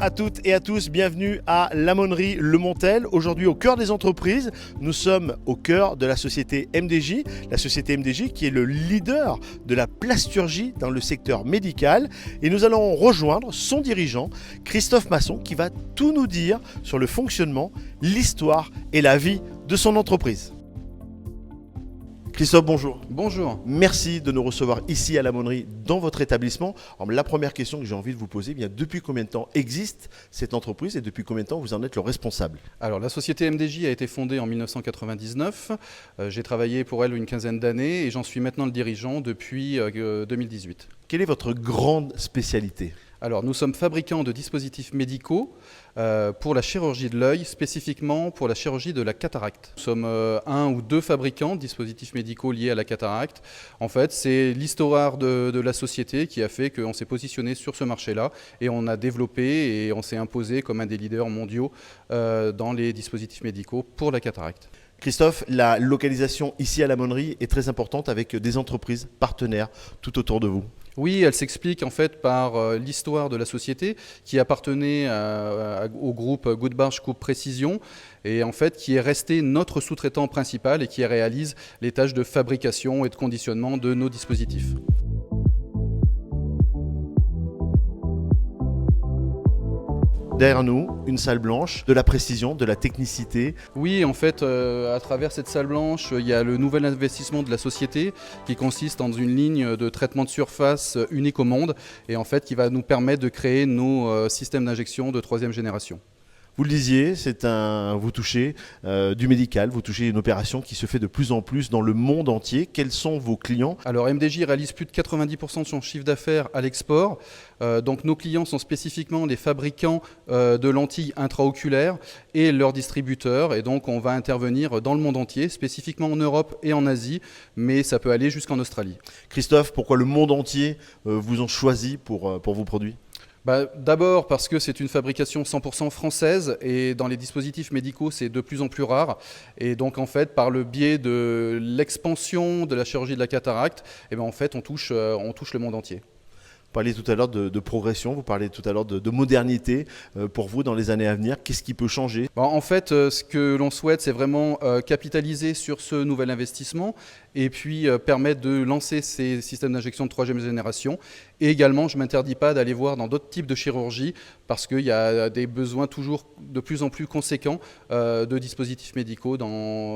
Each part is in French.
à toutes et à tous, bienvenue à l'Aumônerie Le Montel. Aujourd'hui au cœur des entreprises, nous sommes au cœur de la société MDJ. La société MDJ qui est le leader de la plasturgie dans le secteur médical. Et nous allons rejoindre son dirigeant, Christophe Masson, qui va tout nous dire sur le fonctionnement, l'histoire et la vie de son entreprise. Christophe, bonjour. Bonjour. Merci de nous recevoir ici à l'Aumônerie dans votre établissement. Alors, la première question que j'ai envie de vous poser, depuis combien de temps existe cette entreprise et depuis combien de temps vous en êtes le responsable? Alors la société MDJ a été fondée en 1999. J'ai travaillé pour elle une quinzaine d'années et j'en suis maintenant le dirigeant depuis 2018. Quelle est votre grande spécialité? Alors nous sommes fabricants de dispositifs médicaux pour la chirurgie de l'œil, spécifiquement pour la chirurgie de la cataracte. Nous sommes un ou deux fabricants de dispositifs médicaux liés à la cataracte. En fait, c'est l'histoire de la société qui a fait qu'on s'est positionné sur ce marché-là et on a développé et on s'est imposé comme un des leaders mondiaux dans les dispositifs médicaux pour la cataracte. Christophe, la localisation ici à l'Aumônerie est très importante avec des entreprises partenaires tout autour de vous. Oui, elle s'explique en fait par l'histoire de la société qui appartenait au groupe Goodbarge Coupe Précision et en fait qui est resté notre sous-traitant principal et qui réalise les tâches de fabrication et de conditionnement de nos dispositifs. Derrière nous, une salle blanche, de la précision, de la technicité. Oui, en fait, à travers cette salle blanche, il y a le nouvel investissement de la société qui consiste dans une ligne de traitement de surface unique au monde et en fait qui va nous permettre de créer nos systèmes d'injection de troisième génération. Vous le disiez, vous touchez du médical, vous touchez une opération qui se fait de plus en plus dans le monde entier. Quels sont vos clients? Alors MDJ réalise plus de 90% de son chiffre d'affaires à l'export. Donc nos clients sont spécifiquement les fabricants de lentilles intraoculaires et leurs distributeurs. Et donc on va intervenir dans le monde entier, spécifiquement en Europe et en Asie, mais ça peut aller jusqu'en Australie. Christophe, pourquoi le monde entier vous ont choisi pour vos produits? D'abord parce que c'est une fabrication 100% française et dans les dispositifs médicaux c'est de plus en plus rare et donc en fait par le biais de l'expansion de la chirurgie de la cataracte en fait on touche le monde entier. Vous parliez tout à l'heure de progression, vous parliez tout à l'heure de modernité pour vous dans les années à venir. Qu'est-ce qui peut changer? En fait, ce que l'on souhaite, c'est vraiment capitaliser sur ce nouvel investissement et puis permettre de lancer ces systèmes d'injection de troisième génération. Et également, je ne m'interdis pas d'aller voir dans d'autres types de chirurgie parce qu'il y a des besoins toujours de plus en plus conséquents de dispositifs médicaux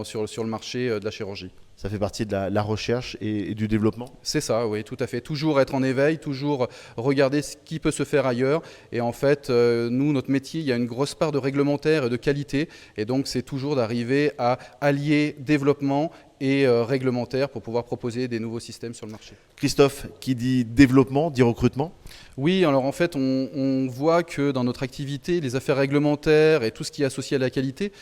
sur le marché de la chirurgie. Ça fait partie de la recherche et du développement? C'est ça, oui, tout à fait. Toujours être en éveil, toujours regarder ce qui peut se faire ailleurs. Et en fait, nous, notre métier, il y a une grosse part de réglementaire et de qualité. Et donc, c'est toujours d'arriver à allier développement et réglementaire pour pouvoir proposer des nouveaux systèmes sur le marché. Christophe, qui dit développement, dit recrutement? Oui, alors en fait, on voit que dans notre activité, les affaires réglementaires et tout ce qui est associé à la qualité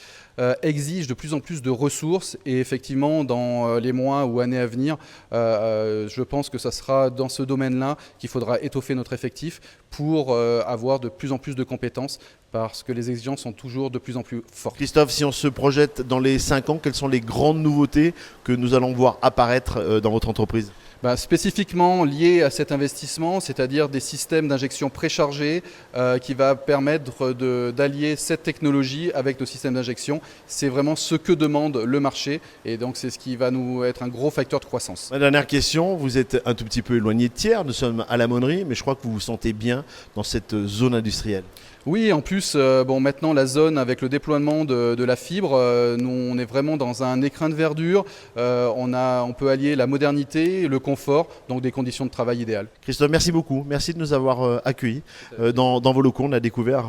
exigent de plus en plus de ressources. Et effectivement, dans les mois ou années à venir, je pense que ça sera dans ce domaine-là qu'il faudra étoffer notre effectif pour avoir de plus en plus de compétences parce que les exigences sont toujours de plus en plus fortes. Christophe, si on se projette dans les 5 ans, quelles sont les grandes nouveautés que nous allons voir apparaître dans votre entreprise? Spécifiquement lié à cet investissement, c'est-à-dire des systèmes d'injection préchargés qui va permettre d'allier cette technologie avec nos systèmes d'injection. C'est vraiment ce que demande le marché et donc c'est ce qui va nous être un gros facteur de croissance. Ma dernière question, vous êtes un tout petit peu éloigné de Thiers, nous sommes à l'Aumônerie, mais je crois que vous vous sentez bien dans cette zone industrielle. Oui, en plus, maintenant la zone avec le déploiement de la fibre, nous on est vraiment dans un écrin de verdure. On peut allier la modernité, le confort, donc des conditions de travail idéales. Christophe, merci beaucoup. Merci de nous avoir accueillis dans vos locaux. On a découvert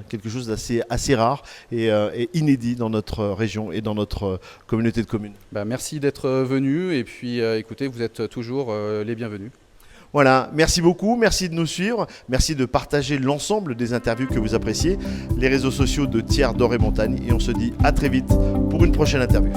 quelque chose d'assez rare et inédit dans notre région et dans notre communauté de communes. Merci d'être venu et puis écoutez, vous êtes toujours les bienvenus. Voilà, merci beaucoup, merci de nous suivre, merci de partager l'ensemble des interviews que vous appréciez, les réseaux sociaux de Thiers, d'Or et Montagne, et on se dit à très vite pour une prochaine interview.